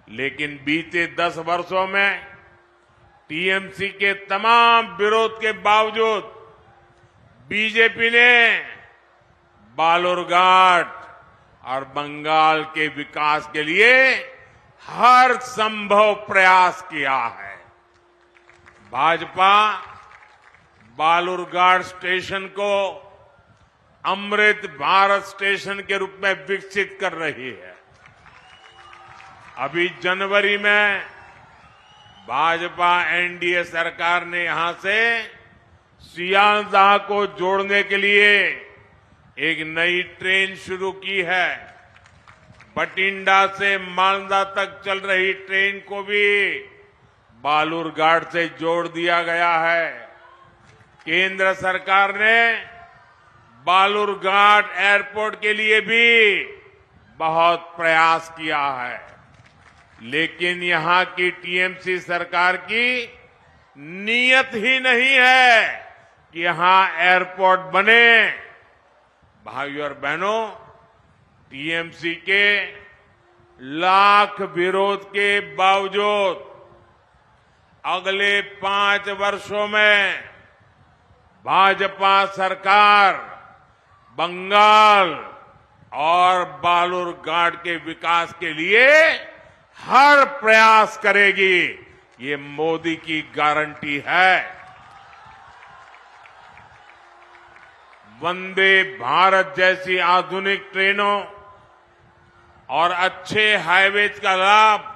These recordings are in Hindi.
लेकिन बीते 10 वर्षों में टीएमसी के तमाम विरोध के बावजूद बीजेपी ने बालूरघाट और बंगाल के विकास के लिए हर संभव प्रयास किया है। भाजपा बालूरघाट स्टेशन को अमृत भारत स्टेशन के रूप में विकसित कर रही है। अभी जनवरी में भाजपा एनडीए सरकार ने यहां से सियालदाह को जोड़ने के लिए एक नई ट्रेन शुरू की है। बठिंडा से मालदा तक चल रही ट्रेन को भी बालूरघाट से जोड़ दिया गया है। केंद्र सरकार ने बालूरघाट एयरपोर्ट के लिए भी बहुत प्रयास किया है, लेकिन यहां की टीएमसी सरकार की नीयत ही नहीं है कि यहां एयरपोर्ट बने। भाइयों और बहनों, टीएमसी के लाख विरोध के बावजूद अगले 5 वर्षों में भाजपा सरकार बंगाल और बालूरघाट के विकास के लिए हर प्रयास करेगी। ये मोदी की गारंटी है। वंदे भारत जैसी आधुनिक ट्रेनों और अच्छे हाईवेज का लाभ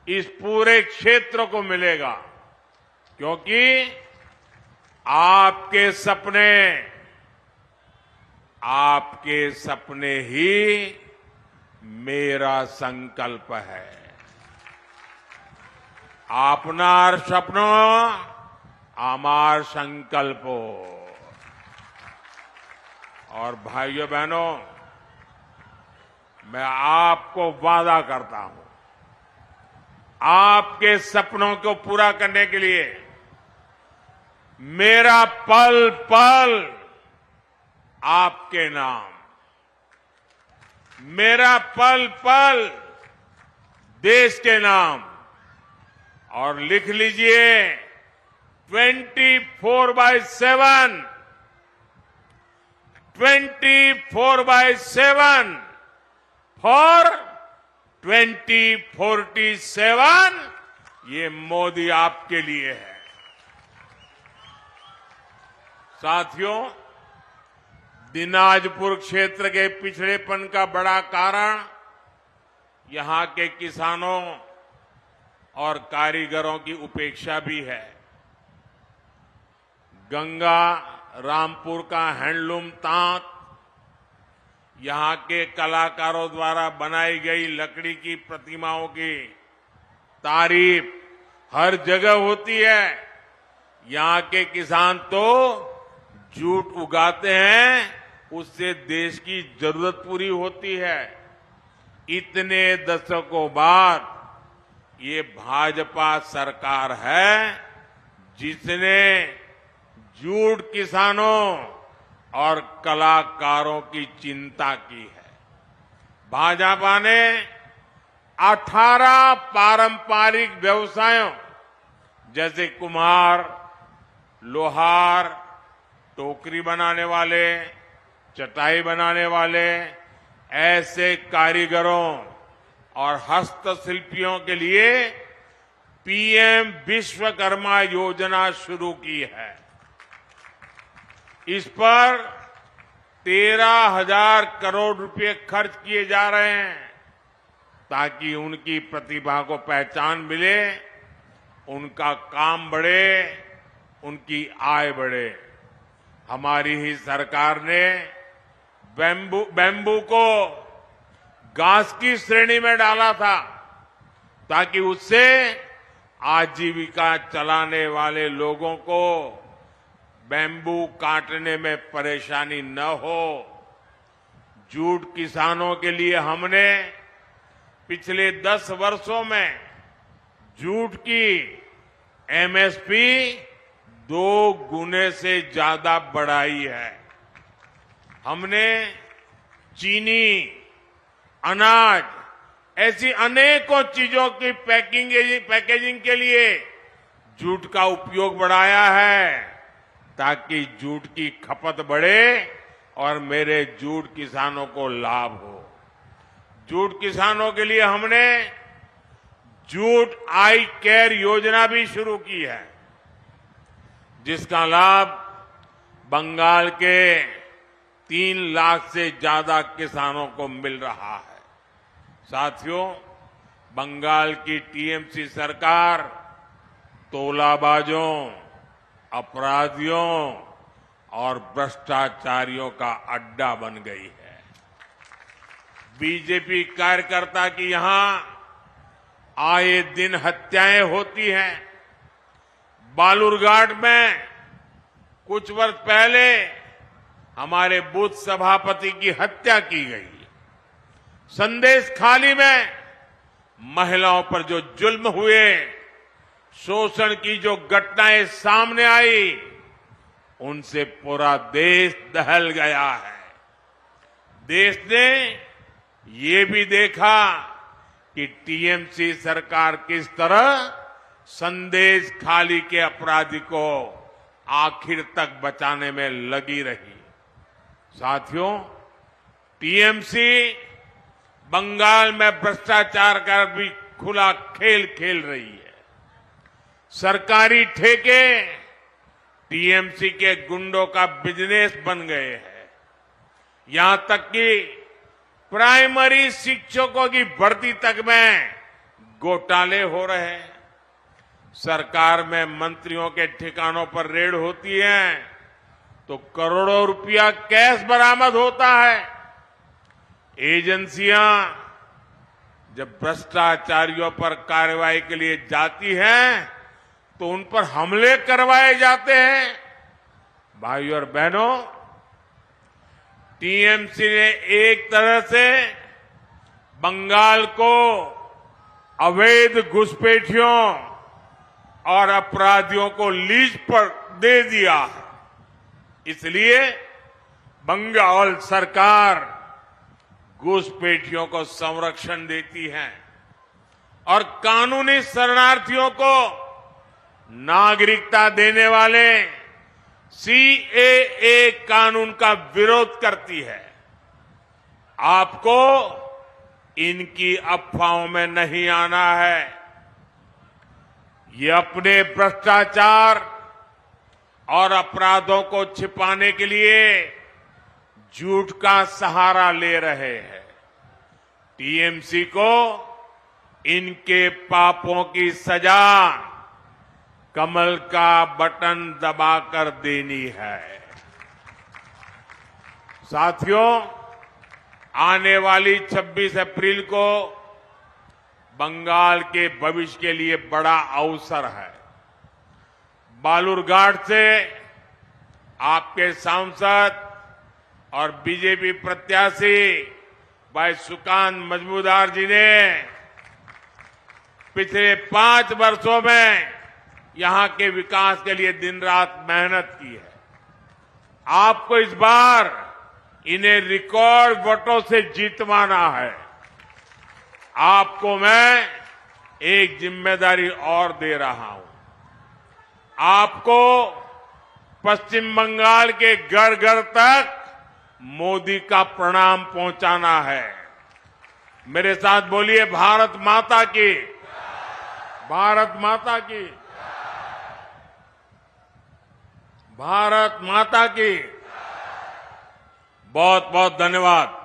इस पूरे क्षेत्र को मिलेगा, क्योंकि आपके सपने ही मेरा संकल्प है। आपनार सपनो आमार संकल्पो। और भाइयों बहनों, मैं आपको वादा करता हूं, आपके सपनों को पूरा करने के लिए मेरा पल पल आपके नाम, मेरा पल पल देश के नाम। और लिख लीजिए 24/7 फॉर 2047। ये मोदी आपके लिए है। साथियों, दिनाजपुर क्षेत्र के पिछड़ेपन का बड़ा कारण यहां के किसानों और कारीगरों की उपेक्षा भी है। गंगा रामपुर का हैंडलूम तांत, यहां के कलाकारों द्वारा बनाई गई लकड़ी की प्रतिमाओं की तारीफ हर जगह होती है। यहां के किसान तो जूट उगाते हैं, उससे देश की जरूरत पूरी होती है। इतने दशकों बाद ये भाजपा सरकार है जिसने जूट किसानों और कलाकारों की चिंता की है। भाजपा ने 18 पारंपरिक व्यवसायों जैसे कुम्हार, लोहार, टोकरी बनाने वाले, चटाई बनाने वाले, ऐसे कारीगरों और हस्तशिल्पियों के लिए पीएम विश्वकर्मा योजना शुरू की है। इस पर 13,000 करोड़ रुपए खर्च किए जा रहे हैं ताकि उनकी प्रतिभा को पहचान मिले, उनका काम बढ़े, उनकी आय बढ़े। हमारी ही सरकार ने बैम्बू को घास की श्रेणी में डाला था ताकि उससे आजीविका चलाने वाले लोगों को बैम्बू काटने में परेशानी न हो। जूट किसानों के लिए हमने पिछले 10 वर्षों में जूट की एमएसपी 2 गुने से ज्यादा बढ़ाई है। हमने चीनी, अनाज ऐसी अनेकों चीजों की पैकेजिंग के लिए जूट का उपयोग बढ़ाया है ताकि जूट की खपत बढ़े और मेरे जूट किसानों को लाभ हो। जूट किसानों के लिए हमने जूट आई केयर योजना भी शुरू की है, जिसका लाभ बंगाल के 3 लाख से ज्यादा किसानों को मिल रहा है। साथियों, बंगाल की टीएमसी सरकार तोलाबाजों, अपराधियों और भ्रष्टाचारियों का अड्डा बन गई है। बीजेपी कार्यकर्ता की यहां आए दिन हत्याएं होती हैं। बालूरघाट में कुछ वर्ष पहले हमारे बूथ सभापति की हत्या की गई। संदेश खाली में महिलाओं पर जो जुल्म हुए, शोषण की जो घटनाएं सामने आई, उनसे पूरा देश दहल गया है। देश ने ये भी देखा कि टीएमसी सरकार किस तरह संदेश खाली के अपराधी को आखिर तक बचाने में लगी रही। साथियों, टीएमसी बंगाल में भ्रष्टाचार का भी खुला खेल खेल रही है। सरकारी ठेके टीएमसी के गुंडों का बिजनेस बन गए हैं। यहां तक कि प्राइमरी शिक्षकों की भर्ती तक में घोटाले हो रहे हैं। सरकार में मंत्रियों के ठिकानों पर रेड होती है तो करोड़ों रुपया कैश बरामद होता है। एजेंसियां जब भ्रष्टाचारियों पर कार्रवाई के लिए जाती हैं तो उन पर हमले करवाए जाते हैं। भाइयों और बहनों, टीएमसी ने एक तरह से बंगाल को अवैध घुसपैठियों और अपराधियों को लीज पर दे दिया है। इसलिए बंगाल सरकार घुसपैठियों को संरक्षण देती है और कानूनी शरणार्थियों को नागरिकता देने वाले सीएए कानून का विरोध करती है। आपको इनकी अफवाहों में नहीं आना है। ये अपने भ्रष्टाचार और अपराधों को छिपाने के लिए झूठ का सहारा ले रहे हैं। टीएमसी को इनके पापों की सजा कमल का बटन दबाकर देनी है। साथियों, आने वाली 26 अप्रैल को बंगाल के भविष्य के लिए बड़ा अवसर है। बालूरघाट से आपके सांसद और बीजेपी प्रत्याशी भाई सुकांत मजमूदार जी ने पिछले 5 वर्षों में यहां के विकास के लिए दिन रात मेहनत की है। आपको इस बार इन्हें रिकॉर्ड वोटों से जीतवाना है। आपको मैं एक जिम्मेदारी और दे रहा हूं। आपको पश्चिम बंगाल के घर घर तक मोदी का प्रणाम पहुंचाना है। मेरे साथ बोलिए, भारत माता की, भारत माता की, भारत माता की। बहुत बहुत धन्यवाद।